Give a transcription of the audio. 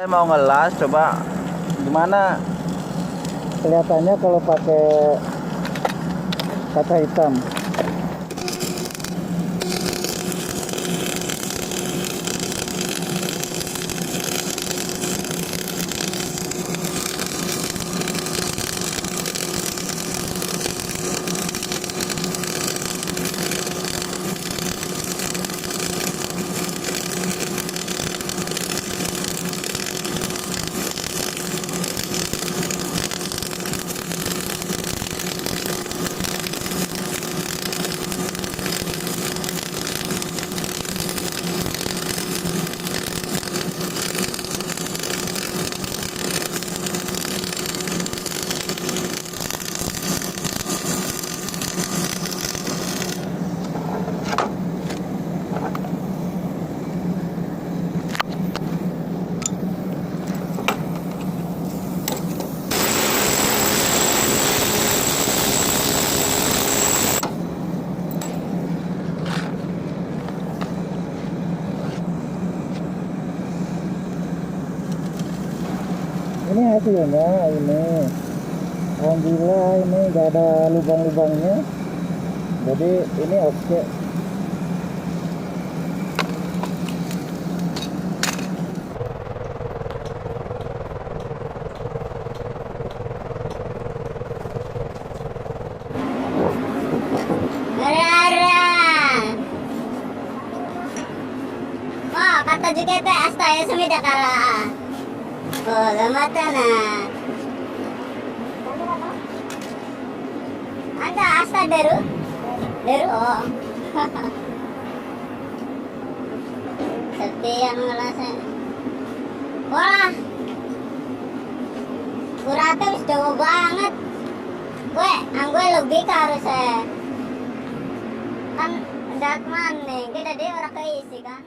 Saya mau ngelas, coba gimana kelihatannya kalau pakai kaca hitam. Ini hasilnya ini. Alhamdulillah ini gak ada lubang-lubangnya. Jadi ini oke. Oh, kata juga teh astaya sumida kara. Oh, lamatana. Anda asta deru? Deru oh. Seperti yang ngelasan. Wah. Kurate wis dawa banget. Gue lebih harusnya. Kan ndak maneh, kita dia orang keisi kan.